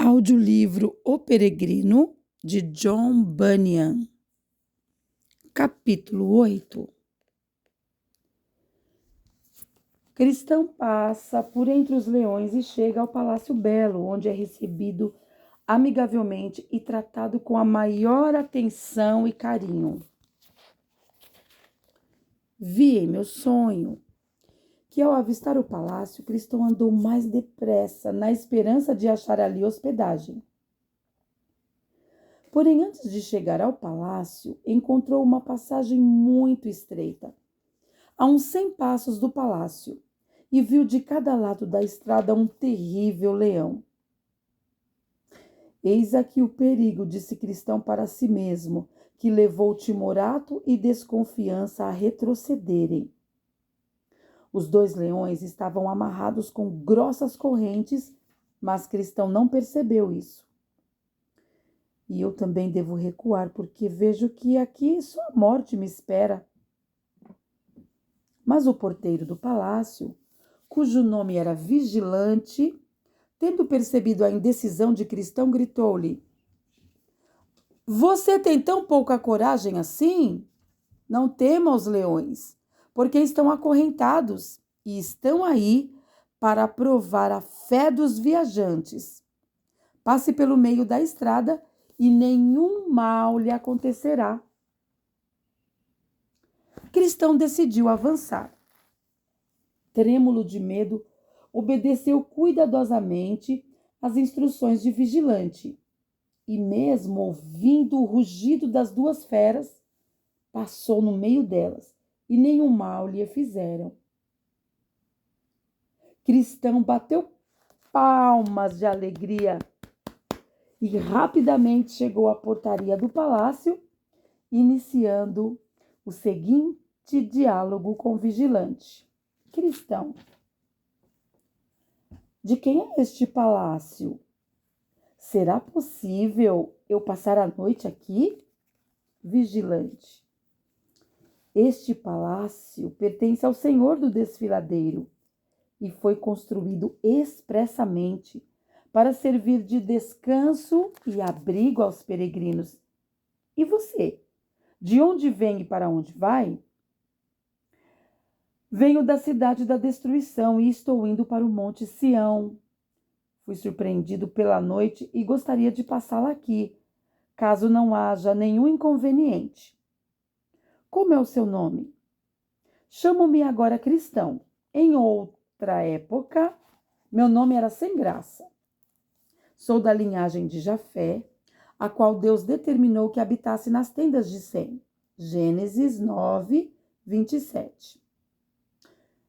Audiolivro O Peregrino, de John Bunyan. Capítulo 8. Cristão passa por entre os leões e chega ao Palácio Belo, onde é recebido amigavelmente e tratado com a maior atenção e carinho. Vi em meu sonho que, ao avistar o palácio, Cristão andou mais depressa, na esperança de achar ali hospedagem. Porém, antes de chegar ao palácio, encontrou uma passagem muito estreita, a uns 100 passos do palácio, e viu de cada lado da estrada um terrível leão. Eis aqui o perigo, disse Cristão para si mesmo, que levou Timorato e Desconfiança a retrocederem. Os 2 leões estavam amarrados com grossas correntes, mas Cristão não percebeu isso. E eu também devo recuar, porque vejo que aqui só a morte me espera. Mas o porteiro do palácio, cujo nome era Vigilante, tendo percebido a indecisão de Cristão, gritou-lhe: "Você tem tão pouca coragem assim? Não tema os leões, porque estão acorrentados e estão aí para provar a fé dos viajantes. Passe pelo meio da estrada e nenhum mal lhe acontecerá." Cristão decidiu avançar. Trêmulo de medo, obedeceu cuidadosamente às instruções de Vigilante e, mesmo ouvindo o rugido das 2 feras, passou no meio delas e nenhum mal lhe fizeram. Cristão bateu palmas de alegria e rapidamente chegou à portaria do palácio, iniciando o seguinte diálogo com o Vigilante: "Cristão, de quem é este palácio? Será possível eu passar a noite aqui?" Vigilante: "Este palácio pertence ao senhor do desfiladeiro e foi construído expressamente para servir de descanso e abrigo aos peregrinos. E você, de onde vem e para onde vai?" "Venho da cidade da destruição e estou indo para o Monte Sião. Fui surpreendido pela noite e gostaria de passá-la aqui, caso não haja nenhum inconveniente." "Como é o seu nome?" "Chamo-me agora Cristão. Em outra época, meu nome era Sem Graça. Sou da linhagem de Jafé, a qual Deus determinou que habitasse nas tendas de Sem." Gênesis 9, 27.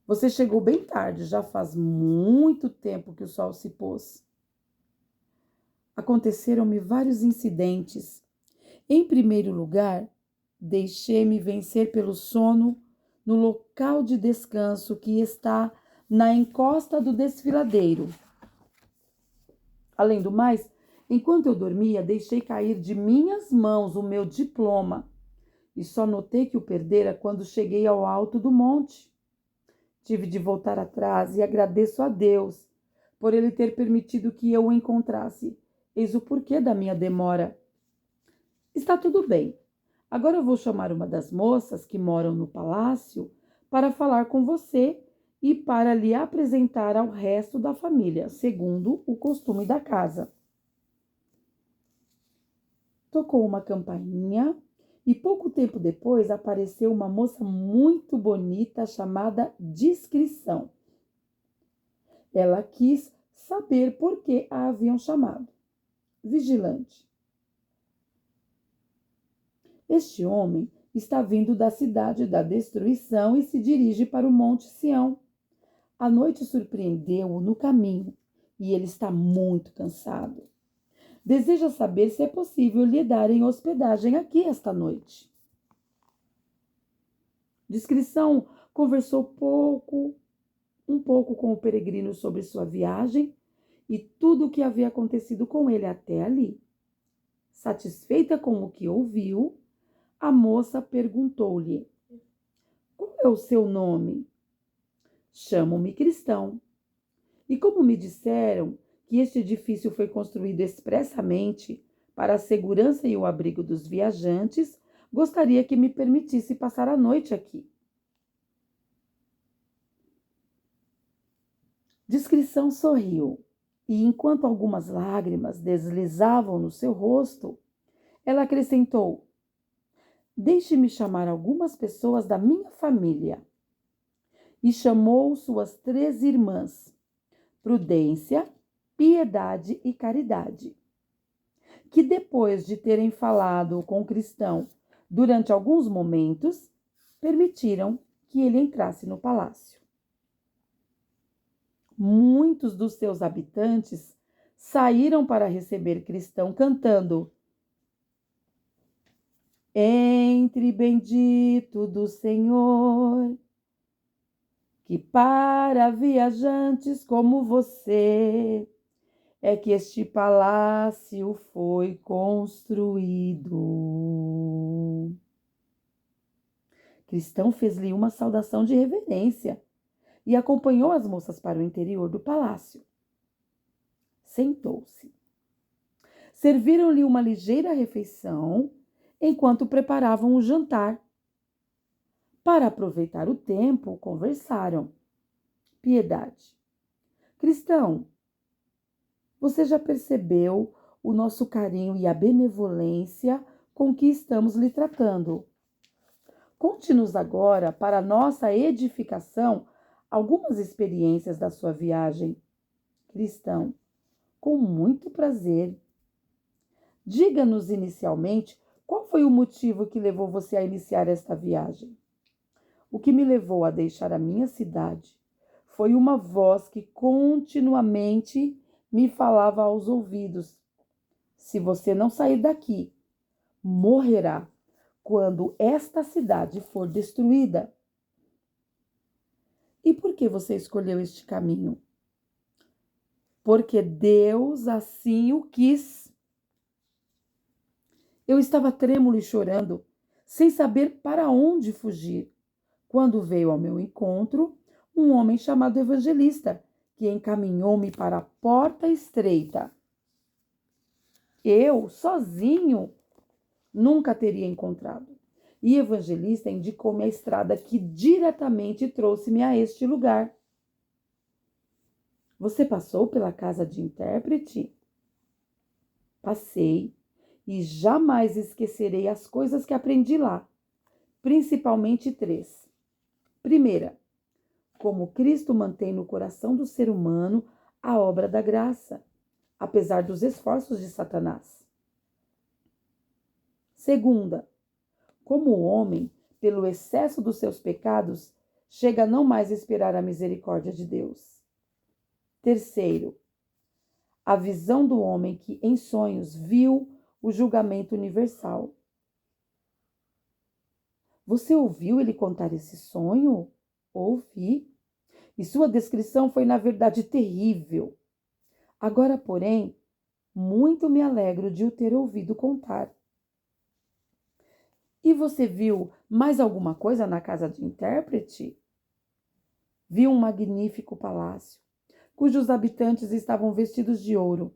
"Você chegou bem tarde, já faz muito tempo que o sol se pôs." "Aconteceram-me vários incidentes. Em primeiro lugar, deixei-me vencer pelo sono no local de descanso que está na encosta do desfiladeiro. Além do mais, enquanto eu dormia, deixei cair de minhas mãos o meu diploma e só notei que o perdera quando cheguei ao alto do monte. Tive de voltar atrás e agradeço a Deus por ele ter permitido que eu o encontrasse. Eis o porquê da minha demora. Está tudo bem. Agora eu vou chamar uma das moças que moram no palácio para falar com você e para lhe apresentar ao resto da família, segundo o costume da casa." Tocou uma campainha e pouco tempo depois apareceu uma moça muito bonita chamada Discrição. Ela quis saber por que a haviam chamado. Vigilante: "Este homem está vindo da cidade da destruição e se dirige para o Monte Sião. A noite surpreendeu-o no caminho e ele está muito cansado. Deseja saber se é possível lhe darem hospedagem aqui esta noite." Discrição conversou um pouco com o peregrino sobre sua viagem e tudo o que havia acontecido com ele até ali. Satisfeita com o que ouviu, a moça perguntou-lhe: "Qual é o seu nome?" "Chamo-me Cristão. E como me disseram que este edifício foi construído expressamente para a segurança e o abrigo dos viajantes, gostaria que me permitisse passar a noite aqui. Discrição sorriu, e enquanto algumas lágrimas deslizavam no seu rosto, ela acrescentou: Deixe-me chamar algumas pessoas da minha família. E chamou suas 3 irmãs, Prudência, Piedade e Caridade, que depois de terem falado com o cristão durante alguns momentos, permitiram que ele entrasse no palácio. Muitos dos seus habitantes saíram para receber cristão cantando: Entre bendito do Senhor, que para viajantes como você é que este palácio foi construído. Cristão fez-lhe uma saudação de reverência e acompanhou as moças para o interior do palácio. Sentou-se. Serviram-lhe uma ligeira refeição enquanto preparavam o jantar. Para aproveitar o tempo, conversaram. Piedade: Cristão, você já percebeu o nosso carinho e a benevolência com que estamos lhe tratando. Conte-nos agora, para nossa edificação, algumas experiências da sua viagem. Cristão: Com muito prazer. Diga-nos inicialmente qual foi o motivo que levou você a iniciar esta viagem. O que me levou a deixar a minha cidade foi uma voz que continuamente me falava aos ouvidos: se você não sair daqui, morrerá quando esta cidade for destruída. E por que você escolheu este caminho? Porque Deus assim o quis. Eu estava trêmulo e chorando, sem saber para onde fugir, quando veio ao meu encontro um homem chamado Evangelista, que encaminhou-me para a porta estreita. Eu, sozinho, nunca teria encontrado. E Evangelista indicou-me a estrada que diretamente trouxe-me a este lugar. Você passou pela casa de intérprete? Passei, e jamais esquecerei as coisas que aprendi lá, principalmente 3. Primeira, como Cristo mantém no coração do ser humano a obra da graça, apesar dos esforços de Satanás. Segunda, como o homem, pelo excesso dos seus pecados, chega a não mais esperar a misericórdia de Deus. Terceiro, a visão do homem que em sonhos viu o julgamento universal. Você ouviu ele contar esse sonho? Ouvi. E sua descrição foi, na verdade, terrível. Agora, porém, muito me alegro de o ter ouvido contar. E você viu mais alguma coisa na casa de intérprete? Vi um magnífico palácio, cujos habitantes estavam vestidos de ouro.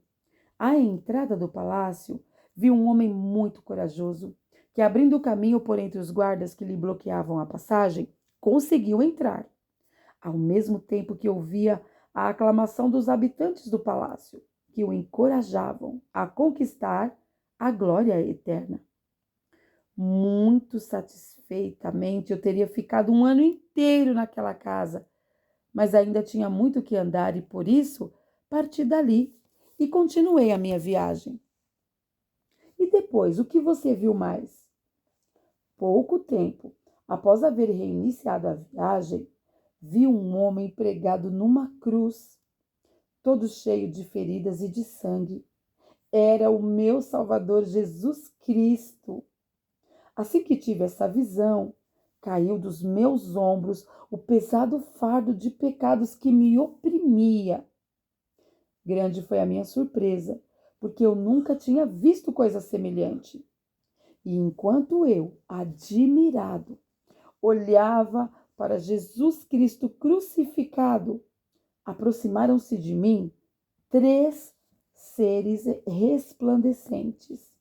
À entrada do palácio, vi um homem muito corajoso, que, abrindo o caminho por entre os guardas que lhe bloqueavam a passagem, conseguiu entrar, ao mesmo tempo que ouvia a aclamação dos habitantes do palácio, que o encorajavam a conquistar a glória eterna. Muito satisfeitamente eu teria ficado um ano inteiro naquela casa, mas ainda tinha muito que andar e, por isso, parti dali e continuei a minha viagem. E depois, o que você viu mais? Pouco tempo após haver reiniciado a viagem, vi um homem pregado numa cruz, todo cheio de feridas e de sangue. Era o meu Salvador Jesus Cristo. Assim que tive essa visão, caiu dos meus ombros o pesado fardo de pecados que me oprimia. Grande foi a minha surpresa, porque eu nunca tinha visto coisa semelhante. E enquanto eu, admirado, olhava para Jesus Cristo crucificado, aproximaram-se de mim 3 seres resplandecentes.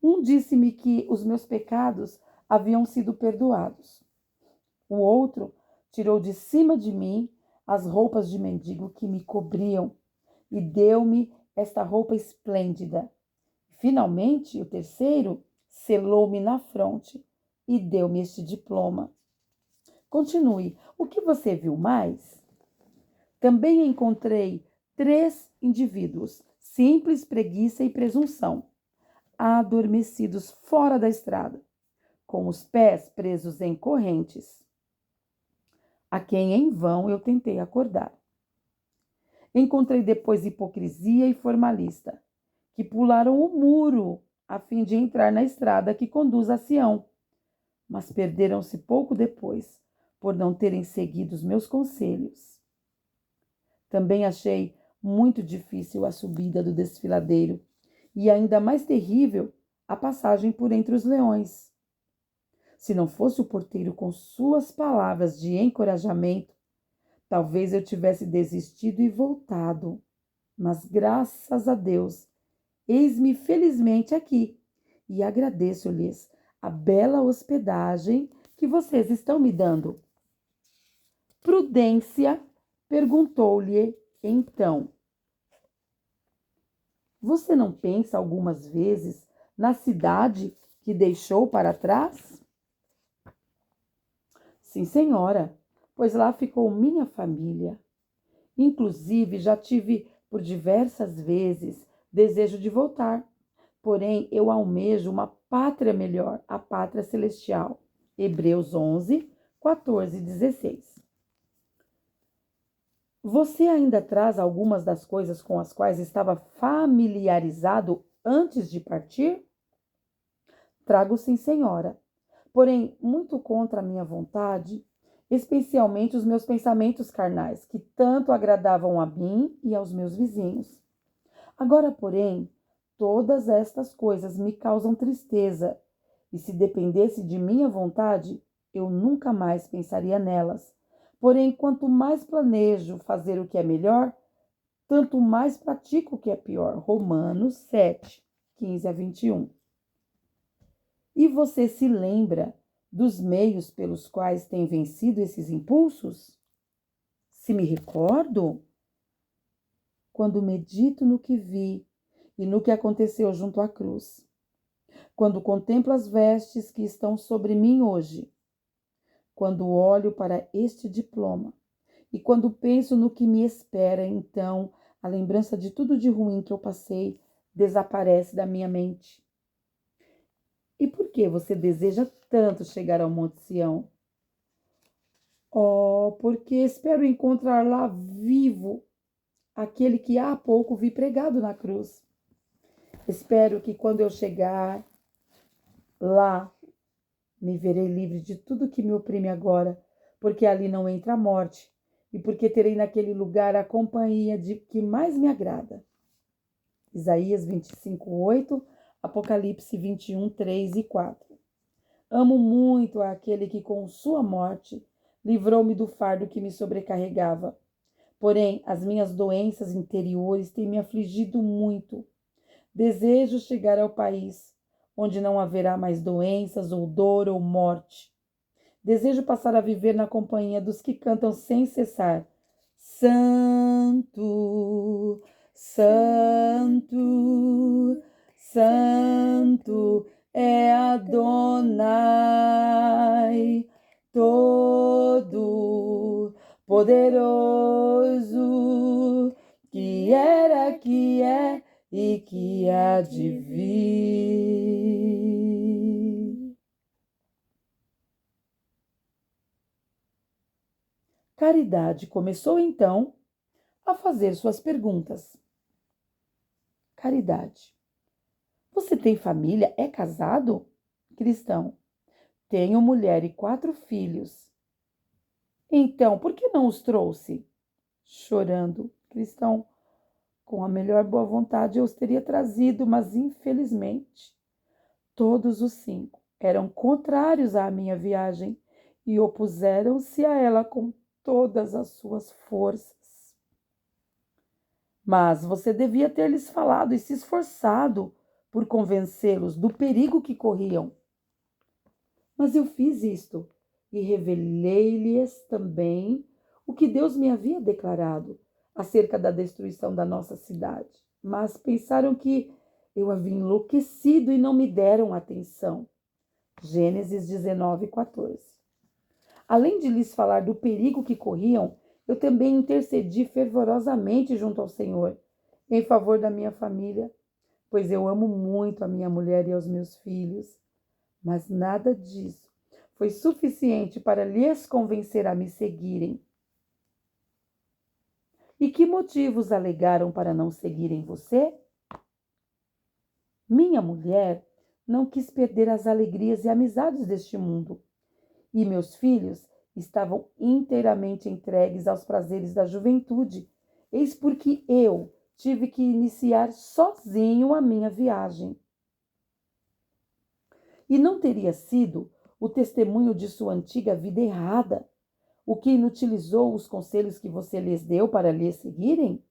Um disse-me que os meus pecados haviam sido perdoados. O outro tirou de cima de mim as roupas de mendigo que me cobriam e deu-me esta roupa esplêndida. Finalmente, o terceiro selou-me na fronte e deu-me este diploma. Continue. O que você viu mais? Também encontrei 3 indivíduos, simples, preguiça e presunção, adormecidos fora da estrada, com os pés presos em correntes, a quem em vão eu tentei acordar. Encontrei depois hipocrisia e formalista, que pularam o muro a fim de entrar na estrada que conduz a Sião, mas perderam-se pouco depois, por não terem seguido os meus conselhos. Também achei muito difícil a subida do desfiladeiro e ainda mais terrível a passagem por entre os leões. Se não fosse o porteiro com suas palavras de encorajamento, talvez eu tivesse desistido e voltado. Mas graças a Deus, eis-me felizmente aqui e agradeço-lhes a bela hospedagem que vocês estão me dando. Prudência perguntou-lhe então: você não pensa algumas vezes na cidade que deixou para trás? Sim, senhora, pois lá ficou minha família. Inclusive, já tive por diversas vezes desejo de voltar. Porém, eu almejo uma pátria melhor, a pátria celestial. Hebreus 11, 14 e 16. Você ainda traz algumas das coisas com as quais estava familiarizado antes de partir? Trago sim, senhora. Porém, muito contra a minha vontade, especialmente os meus pensamentos carnais, que tanto agradavam a mim e aos meus vizinhos. Agora, porém, todas estas coisas me causam tristeza, e se dependesse de minha vontade, eu nunca mais pensaria nelas. Porém, quanto mais planejo fazer o que é melhor, tanto mais pratico o que é pior. Romanos 7, 15 a 21. E você se lembra dos meios pelos quais tem vencido esses impulsos? Se me recordo, quando medito no que vi e no que aconteceu junto à cruz, quando contemplo as vestes que estão sobre mim hoje, quando olho para este diploma e quando penso no que me espera, então a lembrança de tudo de ruim que eu passei desaparece da minha mente. E por que você deseja tanto chegar ao Monte Sião? Oh, porque espero encontrar lá vivo aquele que há pouco vi pregado na cruz. Espero que quando eu chegar lá, me verei livre de tudo que me oprime agora, porque ali não entra a morte, e porque terei naquele lugar a companhia de que mais me agrada. Isaías 25, 8, Apocalipse 21, 3 e 4. Amo muito aquele que com sua morte livrou-me do fardo que me sobrecarregava. Porém, as minhas doenças interiores têm me afligido muito. Desejo chegar ao país onde não haverá mais doenças, ou dor, ou morte. Desejo passar a viver na companhia dos que cantam sem cessar: Santo, Santo, Santo é Adonai, todo poderoso, que era, que é e que há de vir. Caridade começou então a fazer suas perguntas. Caridade: você tem família? É casado? Cristão: tenho mulher e 4 filhos. Então, por que não os trouxe? Chorando. Cristão: com a melhor boa vontade eu os teria trazido, mas infelizmente todos os 5 eram contrários à minha viagem e opuseram-se a ela com todas as suas forças. Mas você devia ter lhes falado e se esforçado por convencê-los do perigo que corriam. Mas eu fiz isto e revelei-lhes também o que Deus me havia declarado acerca da destruição da nossa cidade. Mas pensaram que eu havia enlouquecido e não me deram atenção. Gênesis 19:14. Além de lhes falar do perigo que corriam, eu também intercedi fervorosamente junto ao Senhor, em favor da minha família, pois eu amo muito a minha mulher e aos meus filhos. Mas nada disso foi suficiente para lhes convencer a me seguirem. E que motivos alegaram para não seguirem você? Minha mulher não quis perder as alegrias e amizades deste mundo, e meus filhos estavam inteiramente entregues aos prazeres da juventude. Eis porque eu tive que iniciar sozinho a minha viagem. E não teria sido o testemunho de sua antiga vida errada o que inutilizou os conselhos que você lhes deu para lhes seguirem?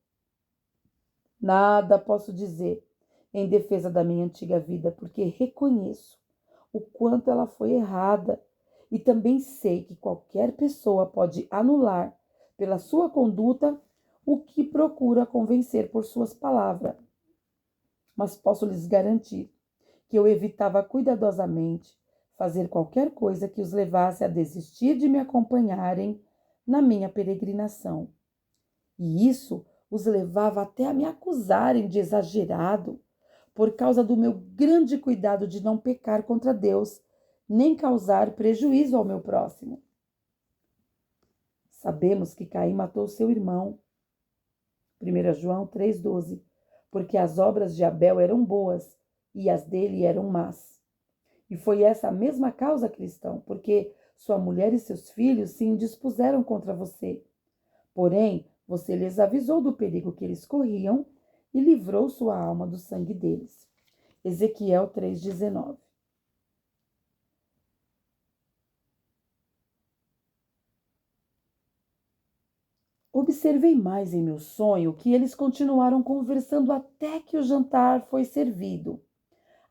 Nada posso dizer em defesa da minha antiga vida, porque reconheço o quanto ela foi errada e também sei que qualquer pessoa pode anular pela sua conduta o que procura convencer por suas palavras. Mas posso lhes garantir que eu evitava cuidadosamente fazer qualquer coisa que os levasse a desistir de me acompanharem na minha peregrinação. E isso os levava até a me acusarem de exagerado, por causa do meu grande cuidado de não pecar contra Deus, nem causar prejuízo ao meu próximo. Sabemos que Caim matou seu irmão. 1 João 3,12. Porque as obras de Abel eram boas e as dele eram más. E foi essa a mesma causa, cristão, porque sua mulher e seus filhos se indispuseram contra você. Porém, você lhes avisou do perigo que eles corriam e livrou sua alma do sangue deles. Ezequiel 3,19. Observei mais em meu sonho que eles continuaram conversando até que o jantar foi servido.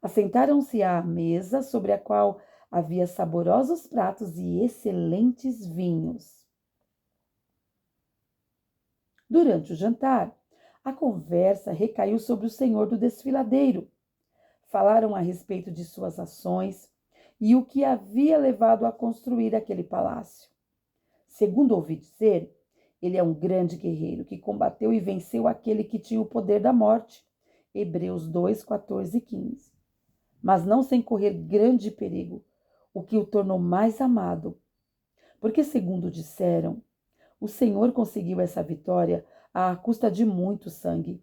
Assentaram-se à mesa, sobre a qual havia saborosos pratos e excelentes vinhos. Durante o jantar, a conversa recaiu sobre o senhor do desfiladeiro. Falaram a respeito de suas ações e o que havia levado a construir aquele palácio. Segundo ouvi dizer, ele é um grande guerreiro que combateu e venceu aquele que tinha o poder da morte. Hebreus 2, 14 e 15. Mas não sem correr grande perigo, o que o tornou mais amado. Porque, segundo disseram, o Senhor conseguiu essa vitória à custa de muito sangue.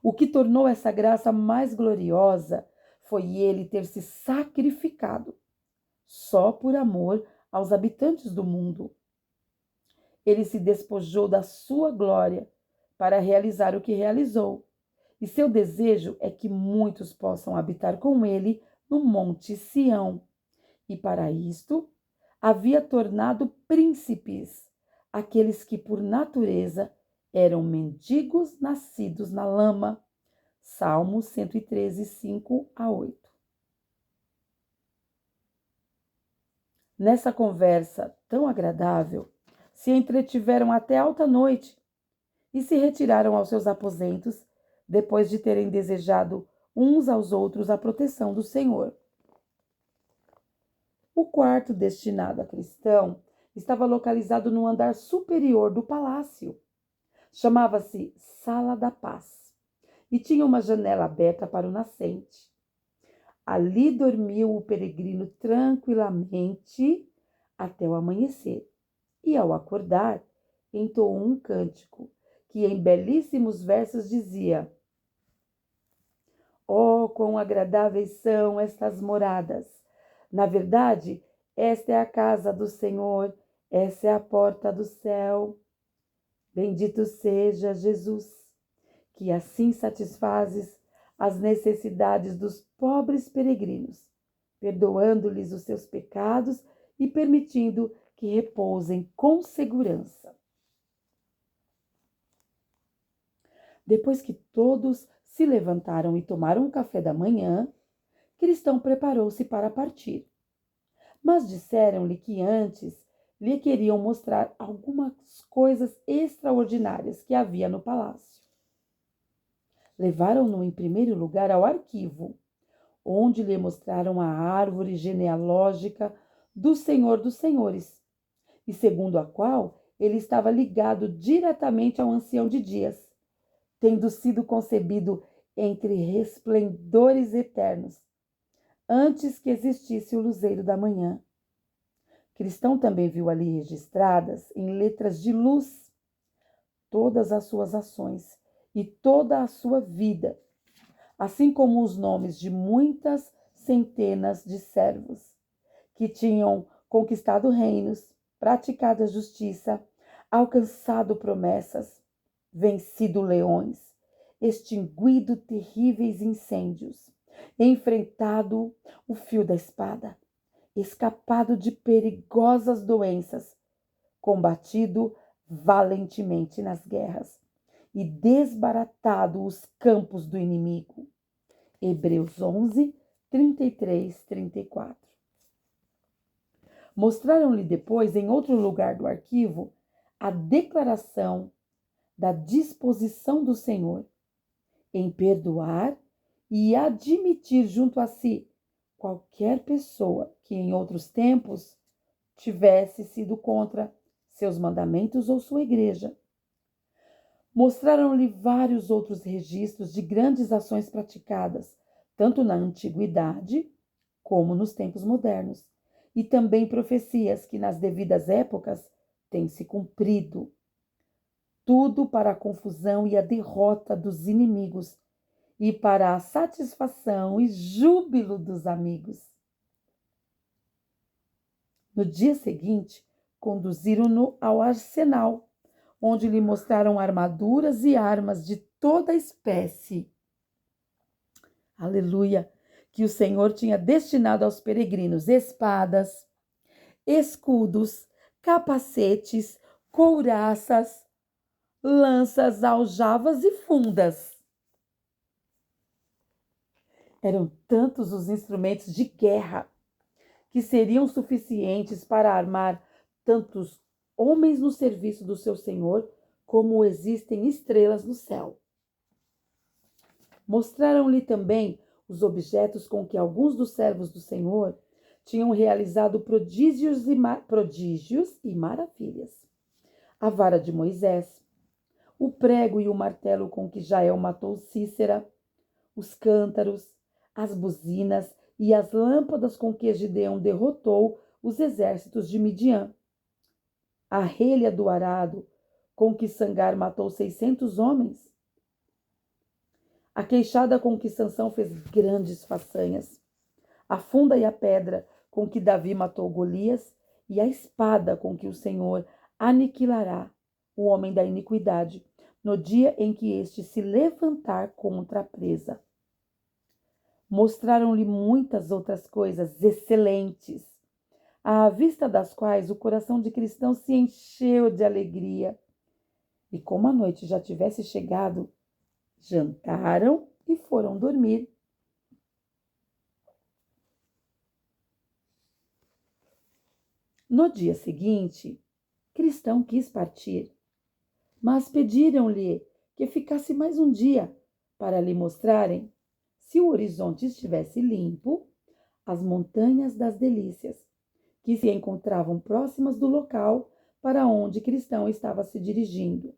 O que tornou essa graça mais gloriosa foi ele ter se sacrificado, só por amor aos habitantes do mundo. Ele se despojou da sua glória para realizar o que realizou. E seu desejo é que muitos possam habitar com ele no Monte Sião. E para isto, havia tornado príncipes aqueles que por natureza eram mendigos nascidos na lama. Salmo 113, 5 a 8. Nessa conversa tão agradável, se entretiveram até alta noite e se retiraram aos seus aposentos, depois de terem desejado uns aos outros a proteção do Senhor. O quarto destinado a cristão estava localizado no andar superior do palácio. Chamava-se Sala da Paz e tinha uma janela aberta para o nascente. Ali dormiu o peregrino tranquilamente até o amanhecer. E ao acordar, entoou um cântico que em belíssimos versos dizia: Oh, quão agradáveis são estas moradas! Na verdade, esta é a casa do Senhor, essa é a porta do céu. Bendito seja Jesus, que assim satisfazes as necessidades dos pobres peregrinos, perdoando-lhes os seus pecados e permitindo que repousem com segurança. Depois que todos se levantaram e tomaram o café da manhã, Cristão preparou-se para partir. Mas disseram-lhe que antes lhe queriam mostrar algumas coisas extraordinárias que havia no palácio. Levaram-no em primeiro lugar ao arquivo, onde lhe mostraram a árvore genealógica do Senhor dos Senhores, e segundo a qual ele estava ligado diretamente ao Ancião de Dias, tendo sido concebido entre resplendores eternos, antes que existisse o luzeiro da manhã. Cristão também viu ali registradas, em letras de luz, todas as suas ações e toda a sua vida, assim como os nomes de muitas centenas de servos que tinham conquistado reinos, praticado a justiça, alcançado promessas, vencido leões, extinguido terríveis incêndios, enfrentado o fio da espada, escapado de perigosas doenças, combatido valentemente nas guerras e desbaratado os campos do inimigo. Hebreus 11, 33, 34. Mostraram-lhe depois, em outro lugar do arquivo, a declaração da disposição do Senhor em perdoar e admitir junto a si qualquer pessoa que em outros tempos tivesse sido contra seus mandamentos ou sua igreja. Mostraram-lhe vários outros registros de grandes ações praticadas, tanto na antiguidade como nos tempos modernos, e também profecias que nas devidas épocas têm se cumprido. Tudo para a confusão e a derrota dos inimigos e para a satisfação e júbilo dos amigos. No dia seguinte, conduziram-no ao arsenal, onde lhe mostraram armaduras e armas de toda espécie. Aleluia! Que o Senhor tinha destinado aos peregrinos espadas, escudos, capacetes, couraças, lanças, aljavas e fundas. Eram tantos os instrumentos de guerra que seriam suficientes para armar tantos homens no serviço do seu Senhor, como existem estrelas no céu. Mostraram-lhe também os objetos com que alguns dos servos do Senhor tinham realizado prodígios e maravilhas. A vara de Moisés, o prego e o martelo com que Jael matou Cícera, os cântaros, as buzinas e as lâmpadas com que Gideão derrotou os exércitos de Midian, a relha do arado com que Sangar matou 600 homens, a queixada com que Sansão fez grandes façanhas, a funda e a pedra com que Davi matou Golias e a espada com que o Senhor aniquilará o homem da iniquidade no dia em que este se levantar contra a presa. Mostraram-lhe muitas outras coisas excelentes, à vista das quais o coração de Cristão se encheu de alegria. E como a noite já tivesse chegado, jantaram e foram dormir. No dia seguinte, Cristão quis partir, mas pediram-lhe que ficasse mais um dia para lhe mostrarem, se o horizonte estivesse limpo, as montanhas das delícias, que se encontravam próximas do local para onde Cristão estava se dirigindo.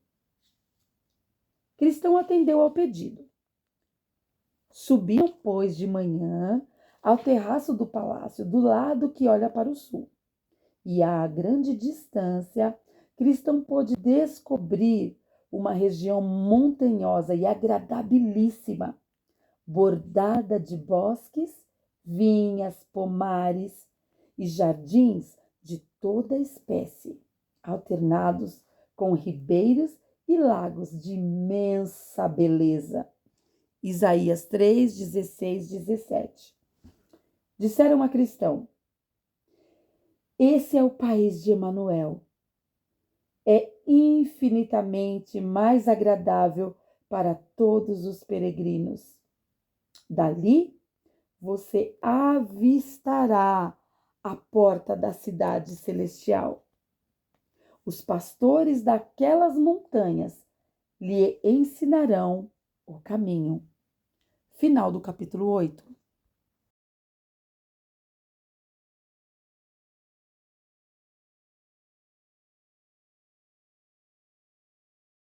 Cristão atendeu ao pedido. Subiram, pois, de manhã ao terraço do palácio, do lado que olha para o sul. E a grande distância, Cristão pôde descobrir uma região montanhosa e agradabilíssima, bordada de bosques, vinhas, pomares e jardins de toda espécie, alternados com ribeiros e lagos de imensa beleza. Isaías 3, 16, 17. Disseram a Cristão: esse é o país de Emanuel. É infinitamente mais agradável para todos os peregrinos. Dali, você avistará a porta da cidade celestial. Os pastores daquelas montanhas lhe ensinarão o caminho. Final do capítulo 8.